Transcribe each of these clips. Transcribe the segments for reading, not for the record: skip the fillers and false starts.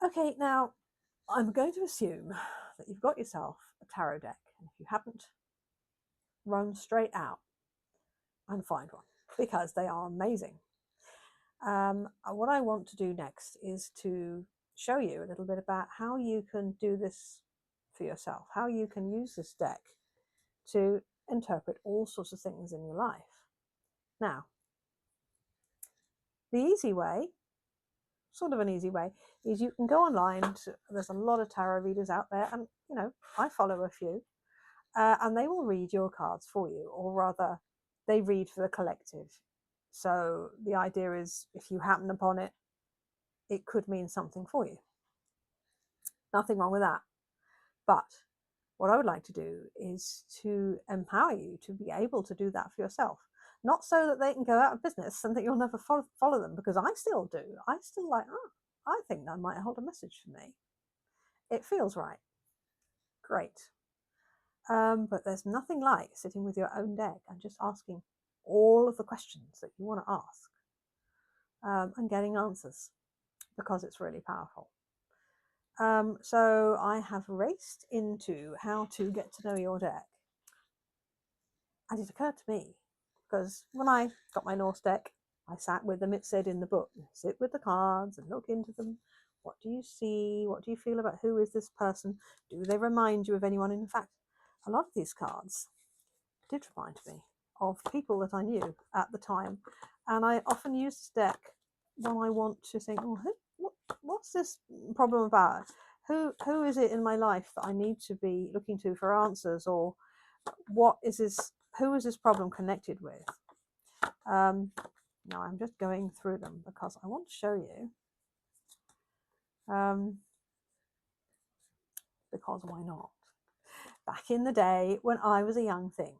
Okay, now I'm going to assume that you've got yourself a tarot deck, and if you haven't, run straight out and find one because they are amazing. What I want to do next is to show you a little bit about how you can do this for yourself, how you can use this deck to interpret all sorts of things in your life. Now, the easy way, sort of an easy way, is you can go online. There's a lot of tarot readers out there, and I follow a few, and they will read your cards for you, or rather, they read for the collective. So the idea is, if you happen upon it, it could mean something for you. Nothing wrong with that. But what I would like to do is to empower you to be able to do that for yourself. Not so that they can go out of business and that you'll never follow them, because I still do. I still like, oh, I think that might hold a message for me. It feels right. Great. But there's nothing like sitting with your own deck and just asking all of the questions that you want to ask, and getting answers, because it's really powerful. So I have raced into how to get to know your deck. And it occurred to me, because when I got my Norse deck, I sat with them. It said in the book, sit with the cards and look into them. What do you see? What do you feel about who is this person? Do they remind you of anyone? In fact, a lot of these cards did remind me of people that I knew at the time. And I often use this deck when I want to think, oh, what's this problem about? Who is it in my life that I need to be looking to for answers? Or what is this? Who is this problem connected with? Now I'm just going through them because I want to show you. Because why not? Back in the day when I was a young thing,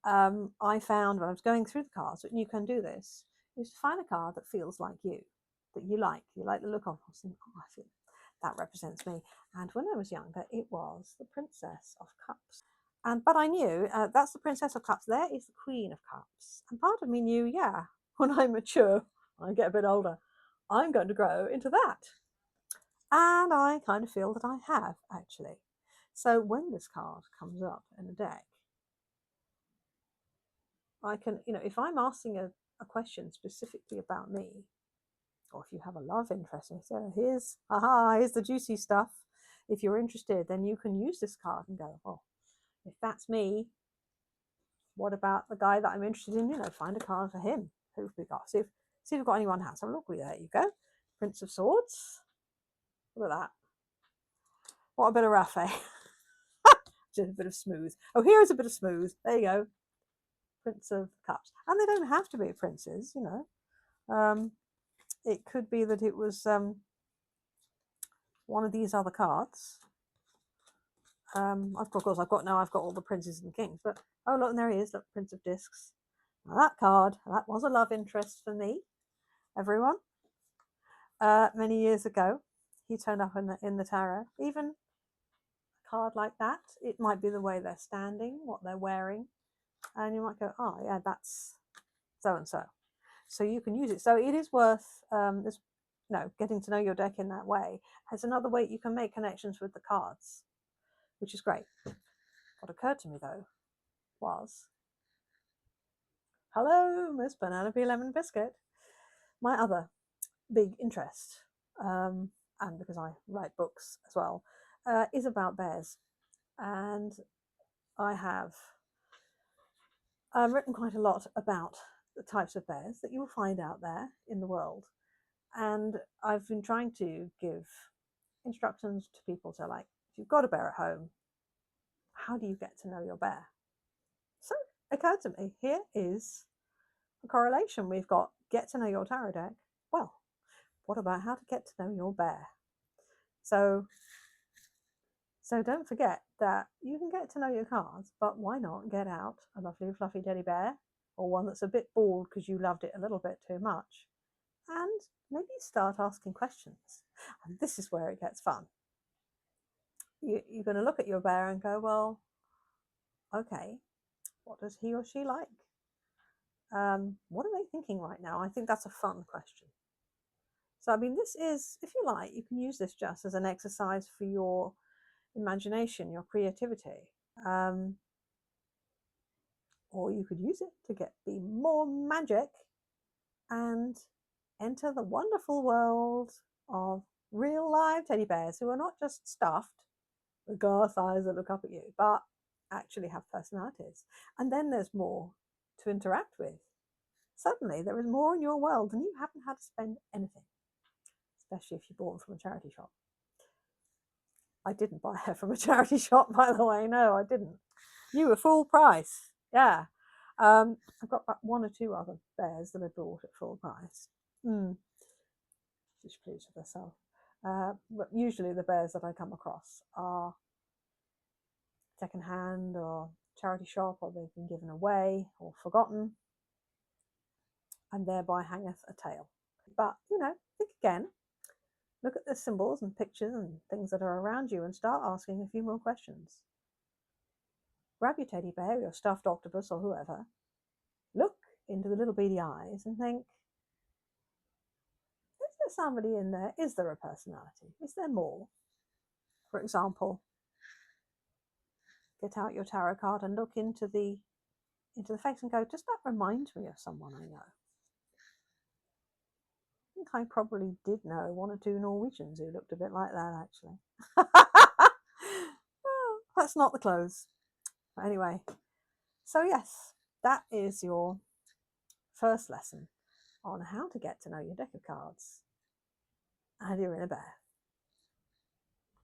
I found when I was going through the cards, and you can do this, is to find a card that feels like you, that you like the look of. I think, oh, I feel that represents me. And when I was younger, it was the Princess of Cups. But I knew that's the Princess of Cups. There is the Queen of Cups. And part of me knew, yeah, when I mature, when I get a bit older, I'm going to grow into that. And I kind of feel that I have, actually. So when this card comes up in a deck, I can, if I'm asking a question specifically about me, or if you have a love interest, and so here's the juicy stuff. If you're interested, then you can use this card and go, oh, if that's me, what about the guy that I'm interested in? Find a card for him. Who have we got? See if we've got anyone else. Have a look. There you go. Prince of Swords. Look at that. What a bit of rough, eh? Just a bit of smooth. Oh, here's a bit of smooth. There you go. Prince of Cups. And they don't have to be princes, It could be that it was one of these other cards. Of course, I've got all the princes and kings. But oh, look, and there he is. Look, Prince of Discs. Now that card, that was a love interest for me. Everyone. Many years ago, he turned up in the tarot. Even a card like that, it might be the way they're standing, what they're wearing, and you might go, oh yeah, that's so and so. So you can use it. So it is worth getting to know your deck in that way. There's another way you can make connections with the cards, which is great. What occurred to me though was, hello, Miss Penelope Lemon Biscuit. My other big interest, and because I write books as well, is about bears. And I have written quite a lot about the types of bears that you will find out there in the world. And I've been trying to give instructions to people. So, like, if you've got a bear at home, how do you get to know your bear? So it occurred to me, here is a correlation. We've got get to know your tarot deck. Well, what about how to get to know your bear? So don't forget that you can get to know your cards, but why not get out a lovely fluffy teddy bear, or one that's a bit bald because you loved it a little bit too much, and maybe start asking questions. And this is where it gets fun. You're going to look at your bear and go, well, okay, what does he or she like? What are they thinking right now? I think that's a fun question. So, I mean, this is, if you like, you can use this just as an exercise for your imagination, your creativity. Or you could use it to be more magic and enter the wonderful world of real live teddy bears who are not just stuffed with glass eyes that look up at you, but actually have personalities. And then there's more to interact with. Suddenly, there is more in your world and you haven't had to spend anything, especially if you bought them from a charity shop. I didn't buy her from a charity shop, by the way. No, I didn't. You were full price. Yeah. I've got about one or two other bears that I bought at full price. She's pleased with herself. But usually the bears that I come across are second hand or charity shop, or they've been given away or forgotten, and thereby hangeth a tale. But, think again. Look at the symbols and pictures and things that are around you and start asking a few more questions. Grab your teddy bear, your stuffed octopus, or whoever. Look into the little beady eyes and think, is there somebody in there? Is there a personality? Is there more? For example, get out your tarot card and look into the face and go, does that remind me of someone I know? I think I probably did know one or two Norwegians who looked a bit like that, actually. Well, that's not the close. But anyway, so yes, that is your first lesson on how to get to know your deck of cards. And you're in a bear.